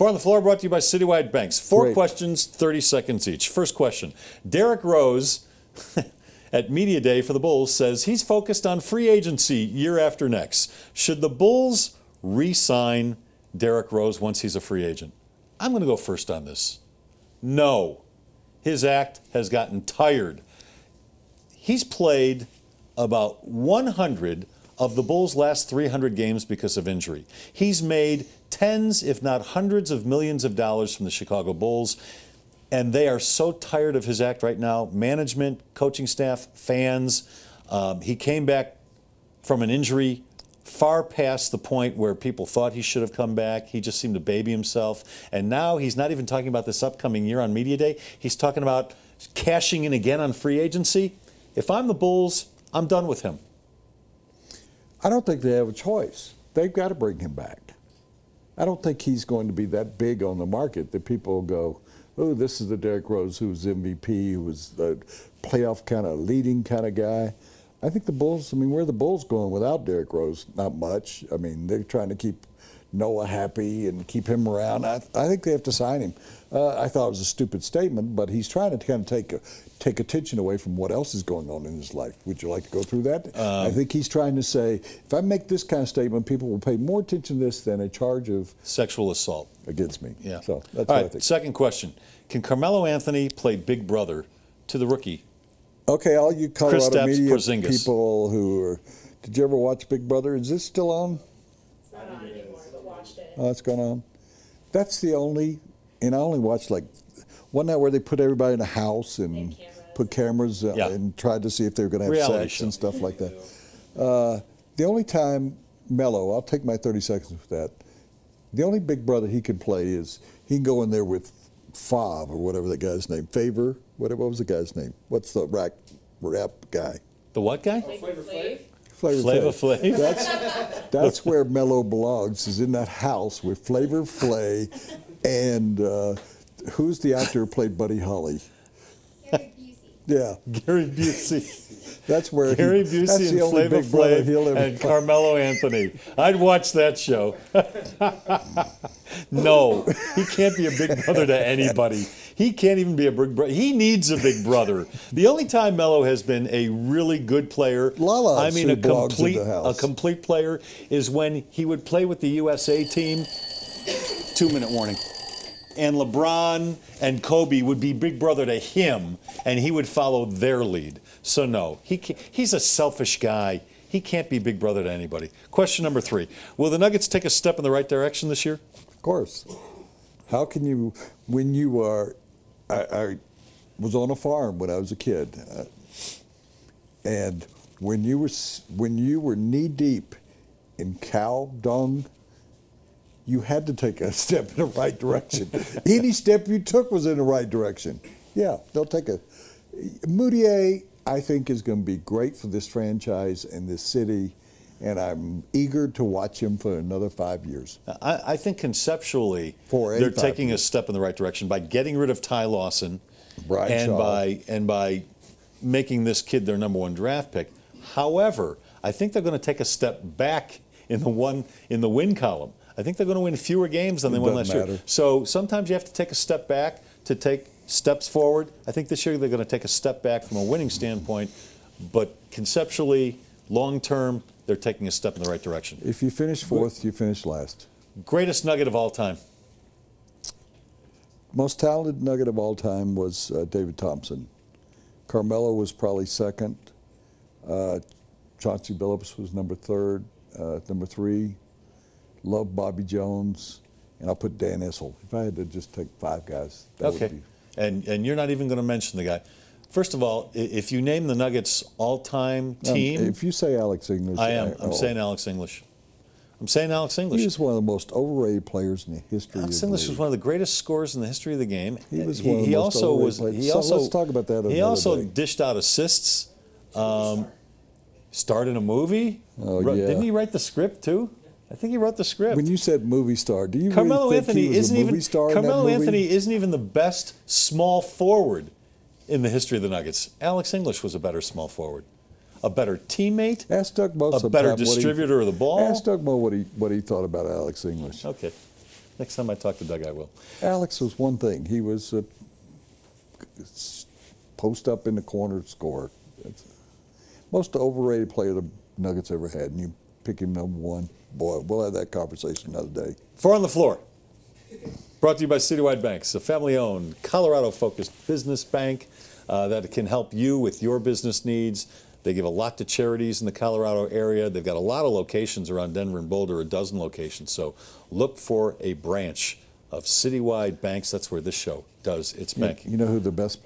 Four on the Floor brought to you by Citywide Banks. Four Great. questions, 30 seconds each. First question. Derrick Rose at Media Day for the Bulls says he's focused on free agency year after next. Should the Bulls re-sign Derrick Rose once he's a free agent? I'm going to go first on this. No. His act has gotten tired. He's played about 100 of the Bulls' last 300 games because of injury. He's made tens, if not hundreds of millions of dollars from the Chicago Bulls, and they are so tired of his act right now. Management, coaching staff, fans. He came back from an injury far past the point where people thought he should have come back. He just seemed to baby himself. And now he's not even talking about this upcoming year on Media Day. He's talking about cashing in again on free agency. If I'm the Bulls, I'm done with him. I don't think they have a choice. They've got to bring him back. I don't think he's going to be that big on the market that people will go, oh, this is the Derrick Rose who was MVP, who was the playoff kind of leading kind of guy. I think the Bulls, I mean, where are the Bulls going without Derrick Rose? Not much. I mean, they're trying to keep Noah happy and keep him around. I think they have to sign him. I thought it was a stupid statement, but he's trying to kind of take attention away from what else is going on in his life. Would you like to go through that? I think he's trying to say, if I make this kind of statement, people will pay more attention to this than a charge of sexual assault against me. Yeah. So that's all what right, I think. Second question. Can Carmelo Anthony play big brother to the rookie? Okay, all you Colorado media Porzingis. people who are, did you ever watch Big Brother? Is this still on? It's not on anymore, but watched it. Oh, it's gone on. That's the only, and I only watched like one night where they put everybody in a house and put cameras Yeah. and tried to see if they were going to have Reality sex show. and stuff like that. The only time Melo, I'll take my 30 seconds with that. The only Big Brother he can play is he can go in there with Fav or whatever that guy's name, Favor. What was the guy's name? What's the rap guy? The what guy? Flavor Flav. Flavor Flav. That's where Melo belongs, is in that house with Flavor Flav and who's the actor who played Buddy Holly? Gary Busey. Yeah. Gary Busey. That's where Gary that's Busey the and only Flavor Big Brother he'll Flav ever and play. Carmelo Anthony. I'd watch that show. No, he can't be a big brother to anybody. He can't even be a big brother. He needs a big brother. The only time Melo has been a really good player, Lala, I mean who a belongs in the a house. complete player, is when he would play with the USA team. 2-minute warning. And LeBron and Kobe would be big brother to him, and he would follow their lead. So no, he's a selfish guy. He can't be big brother to anybody. Question number 3. Will the Nuggets take a step in the right direction this year? Of course. How can you, when you are, I was on a farm when I was a kid, and when you were knee deep in cow dung, you had to take a step in the right direction. Any step you took was in the right direction. Yeah, they'll take a. Moutier, I think, is going to be great for this franchise and this city, and I'm eager to watch him for another 5 years. I think conceptually For they're 85 taking a years. step in the right direction by getting rid of Ty Lawson Brian Shaw. and by making this kid their #1 draft pick. However, I think they're going to take a step back in the win column. I think they're going to win fewer games than they won last year. So sometimes you have to take a step back to take steps forward. I think this year they're going to take a step back from a winning standpoint, but conceptually, long term, they're taking a step in the right direction. If you finish fourth, you finish last. Greatest Nugget of all time. Most talented Nugget of all time was David Thompson. Carmelo was probably second. Chauncey Billups was number 3. Love Bobby Jones, and I'll put Dan Issel. If I had to just take 5 guys, that Okay. would be. And you're not even going to mention the guy. First of all, if you name the Nuggets all-time team, If you say Alex English, I am. I'm saying Alex English. I'm saying Alex English. He was one of the most overrated players in the history Alex of the English league. was one of the greatest scorers in the history of the game. He was one of the most overrated players. So let's talk about that He another also day. dished out assists. Starred in a movie. Oh, yeah. Didn't he write the script too? I think he wrote the script. When you said movie star, do you Carmelo really think Anthony he was isn't a movie even star in Carmelo that movie? Anthony isn't even the best small forward in the history of the Nuggets. Alex English was a better small forward, a better teammate, Ask Doug Moe a sometime better what he- distributor of the ball. Ask Doug Moe what he thought about Alex English. Okay. Next time I talk to Doug, I will. Alex was one thing. He was post up in the corner, score. That's most overrated player the Nuggets ever had, and you pick him number one. Boy, we'll have that conversation another day. Four on the Floor. Brought to you by Citywide Banks, a family-owned, Colorado-focused business bank that can help you with your business needs. They give a lot to charities in the Colorado area. They've got a lot of locations around Denver and Boulder, a dozen locations. So look for a branch of Citywide Banks. That's where this show does its banking. You know who the best